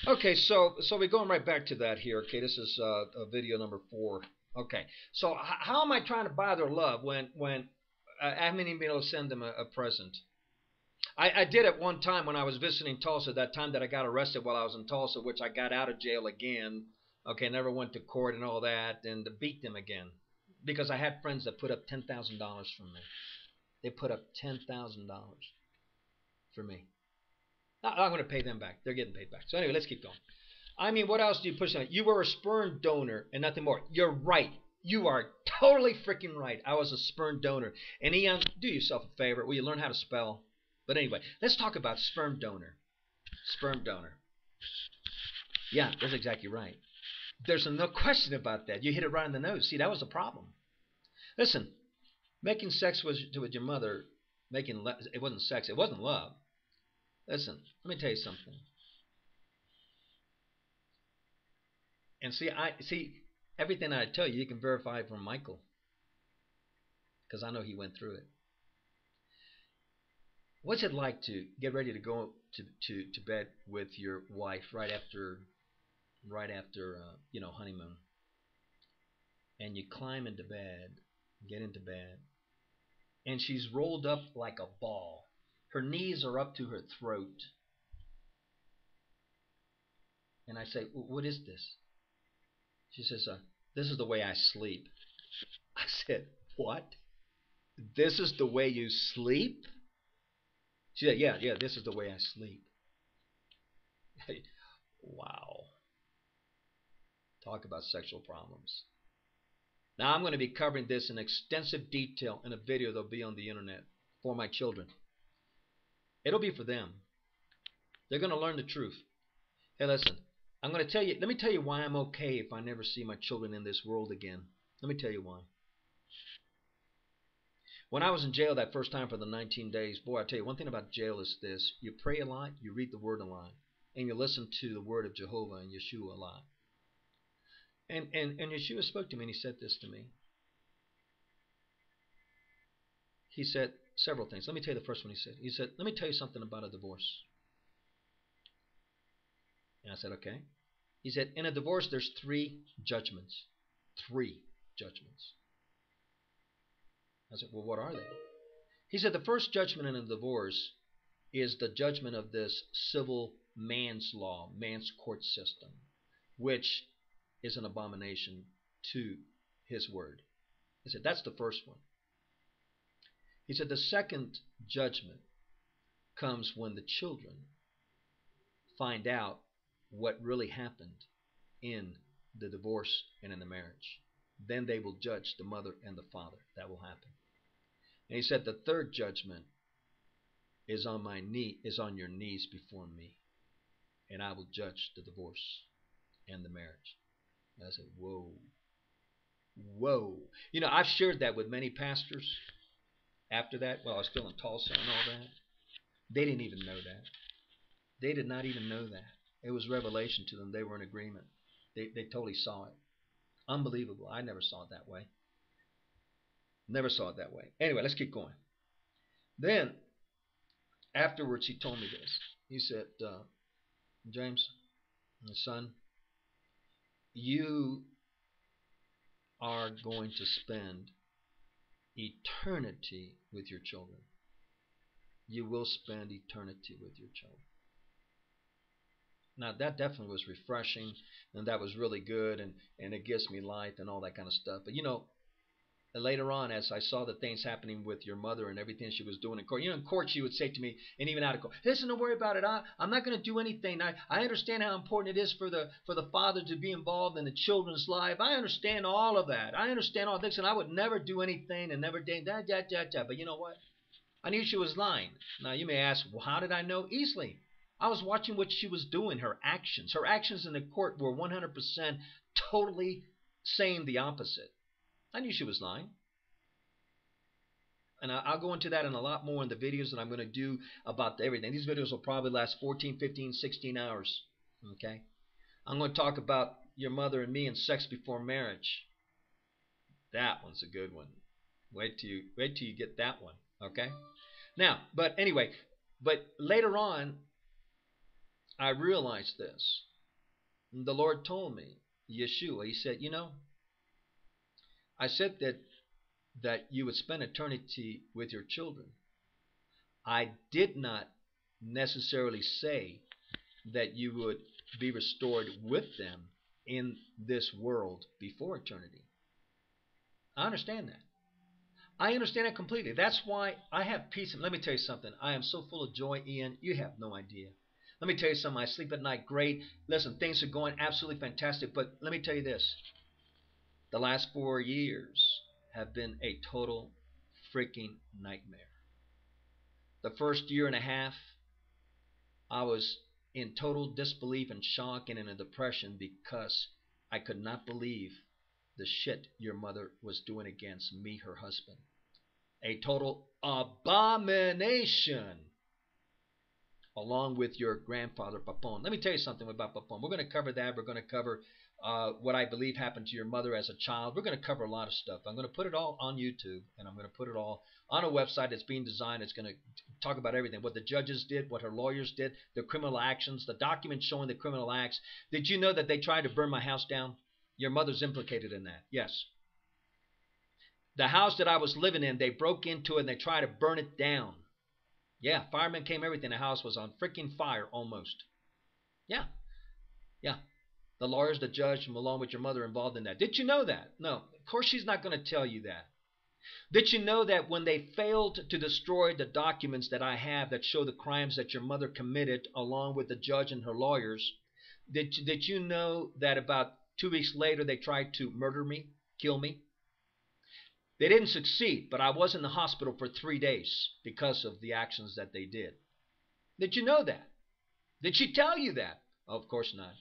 Okay, so we're going right back to that here. Okay, this is video number 4. Okay, so how am I trying to buy their love when I haven't even been able to send them a present? I did it one time when I was visiting Tulsa. That time that I got arrested while I was in Tulsa, which I got out of jail again. Okay, never went to court and all that, and to beat them again because I had friends that put up $10,000 for me. They put up $10,000 for me. I'm going to pay them back. They're getting paid back. So anyway, let's keep going. I mean, what else do you push on? You were a sperm donor and nothing more. You're right. You are totally freaking right. I was a sperm donor. And Eon, do yourself a favor. Will you learn how to spell? But anyway, let's talk about sperm donor. Sperm donor. Yeah, that's exactly right. There's no question about that. You hit it right on the nose. See, that was the problem. Listen, making sex with your mother, it wasn't sex. It wasn't love. Listen, let me tell you something. And see everything I tell you, you can verify from Michael, because I know he went through it. What's it like to get ready to go to bed with your wife right after honeymoon, and you climb into bed, get into bed, and she's rolled up like a ball. Her knees are up to her throat, and I say, "What is this?" She says, "This is the way I sleep." I said, "What? This is the way you sleep?" She said, "Yeah, this is the way I sleep." Wow. Talk about sexual problems. Now, I'm going to be covering this in extensive detail in a video that'll be on the internet for my children. It'll be for them. They're going to learn the truth. Hey, listen, I'm going to tell you, let me tell you why I'm okay if I never see my children in this world again. Let me tell you why. When I was in jail that first time for the 19 days, boy, I tell you, one thing about jail is this. You pray a lot, you read the word a lot, and you listen to the word of Jehovah and Yeshua a lot. And Yeshua spoke to me and he said this to me. He said several things. Let me tell you the first one he said. He said, let me tell you something about a divorce. And I said, okay. He said, in a divorce, there's 3 judgments. 3 judgments. I said, well, what are they? He said, the first judgment in a divorce is the judgment of this civil man's law, man's court system, which is an abomination to his word. He said, that's the first one. He said, the second judgment comes when the children find out what really happened in the divorce and in the marriage. Then they will judge the mother and the father. That will happen. And he said, the third judgment is on your knees before me, and I will judge the divorce and the marriage. And I said, whoa. Whoa. You know, I've shared that with many pastors after that. Well, I was still in Tulsa and all that. They didn't even know that. They did not even know that. It was revelation to them. They were in agreement. They totally saw it. Unbelievable. I never saw it that way. Never saw it that way. Anyway, let's keep going. Then, afterwards, he told me this. He said, James, my son, you are going to spend eternity with your children. You will spend eternity with your children. Now, that definitely was refreshing, and that was really good, and it gives me life and all that kind of stuff. But, you know, later on, as I saw the things happening with your mother and everything she was doing in court, in court she would say to me, and even out of court, listen, don't worry about it. I'm not going to do anything. I understand how important it is for the father to be involved in the children's life. I understand all of that. I understand all this, and I would never do anything and never did that. But you know what? I knew she was lying. Now, you may ask, well, how did I know? Easily. I was watching what she was doing, her actions. Her actions in the court were 100% totally saying the opposite. I knew she was lying. And I'll go into that in a lot more in the videos that I'm going to do about everything. These videos will probably last 14, 15, 16 hours. Okay? I'm going to talk about your mother and me and sex before marriage. That one's a good one. Wait till you get that one. Okay? Now, but anyway, but later on, I realized this. The Lord told me, Yeshua, He said, I said that you would spend eternity with your children. I did not necessarily say that you would be restored with them in this world before eternity. I understand that. I understand it completely. That's why I have peace. Let me tell you something. I am so full of joy, Ian. You have no idea. Let me tell you something. I sleep at night great. Listen, things are going absolutely fantastic. But let me tell you this. The last 4 years have been a total freaking nightmare. The first year and a half, I was in total disbelief and shock and in a depression because I could not believe the shit your mother was doing against me, her husband. A total abomination, along with your grandfather, Papon. Let me tell you something about Papon. We're going to cover that. We're going to cover what I believe happened to your mother as a child. We're going to cover a lot of stuff. I'm going to put it all on YouTube, and I'm going to put it all on a website that's being designed. It's going to talk about everything, what the judges did, what her lawyers did, the criminal actions, the documents showing the criminal acts. Did you know that they tried to burn my house down? Your mother's implicated in that. Yes. The house that I was living in, they broke into it and they tried to burn it down. Yeah, firemen came, everything. The house was on freaking fire almost. Yeah, yeah. The lawyers, the judge, along with your mother involved in that. Did you know that? No, of course she's not going to tell you that. Did you know that when they failed to destroy the documents that I have that show the crimes that your mother committed along with the judge and her lawyers, did you know that about 2 weeks later they tried to murder me, kill me? They didn't succeed, but I was in the hospital for 3 days because of the actions that they did. Did you know that? Did she tell you that? Oh, of course not.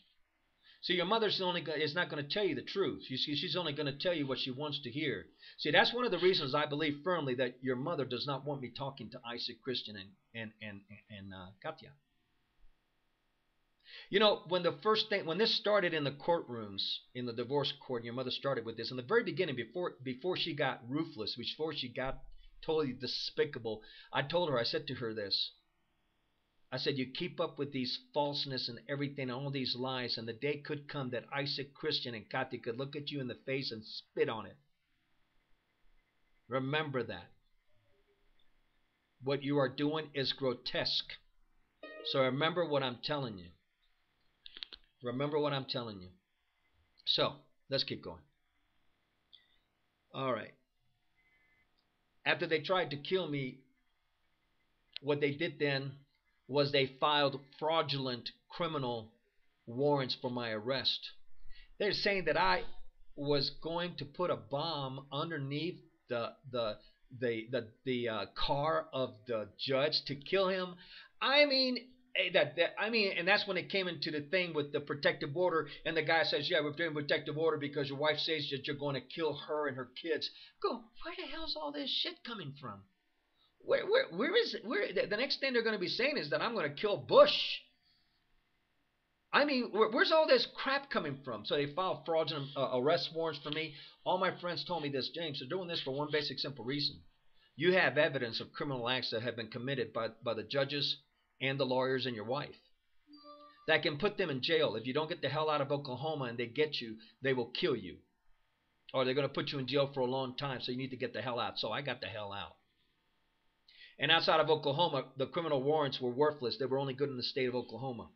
See, your mother's is not going to tell you the truth. She's only going to tell you what she wants to hear. See, that's one of the reasons I believe firmly that your mother does not want me talking to Isaac, Christian, and Katya. When this started in the courtrooms, in the divorce court, and your mother started with this, in the very beginning, before she got ruthless, before she got totally despicable, I told her, I said to her this. I said, you keep up with these falseness and everything, all these lies, and the day could come that Isaac, Christian, and Katya could look at you in the face and spit on it. Remember that. What you are doing is grotesque. So remember what I'm telling you. Remember what I'm telling you. So, let's keep going. All right. After they tried to kill me, what they did then was they filed fraudulent criminal warrants for my arrest. They're saying that I was going to put a bomb underneath the car of the judge to kill him. I mean, and that's when it came into the thing with the protective order, and the guy says, "Yeah, we're doing protective order because your wife says that you're going to kill her and her kids." Go, where the hell's all this shit coming from? Where is it? The next thing they're going to be saying is that I'm going to kill Bush. I mean, where's all this crap coming from? So they filed fraudulent arrest warrants for me. All my friends told me this, James. They're doing this for one basic, simple reason. You have evidence of criminal acts that have been committed by the judges and the lawyers and your wife that can put them in jail. If you don't get the hell out of Oklahoma and they get you, they will kill you. Or they're going to put you in jail for a long time, so you need to get the hell out. So I got the hell out. And outside of Oklahoma, the criminal warrants were worthless. They were only good in the state of Oklahoma.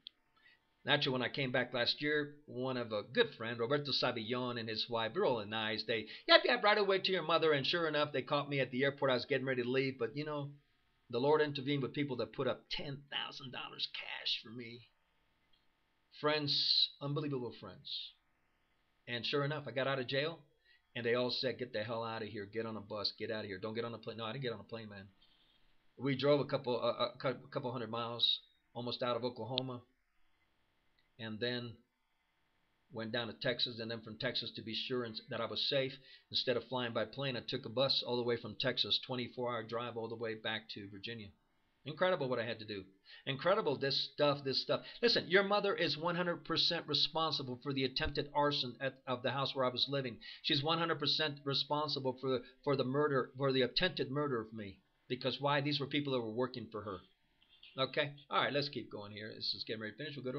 Naturally, when I came back last year, one of a good friend, Roberto Sabillon, and his wife, really nice. They, yep, right away to your mother. And sure enough, they caught me at the airport. I was getting ready to leave. But, the Lord intervened with people that put up $10,000 cash for me. Friends, unbelievable friends. And sure enough, I got out of jail. And they all said, get the hell out of here. Get on a bus. Get out of here. Don't get on a plane. No, I didn't get on a plane, man. We drove a couple hundred miles almost out of Oklahoma. And then went down to Texas, and then from Texas, to be sure that I was safe, instead of flying by plane, I took a bus all the way from Texas, 24-hour drive all the way back to Virginia. Incredible what I had to do. Incredible this stuff. Listen, your mother is 100% responsible for the attempted arson of the house where I was living. She's 100% responsible for the murder, for the attempted murder of me. Because why? These were people that were working for her. Okay? All right, let's keep going here. This is getting ready to finish. We'll go to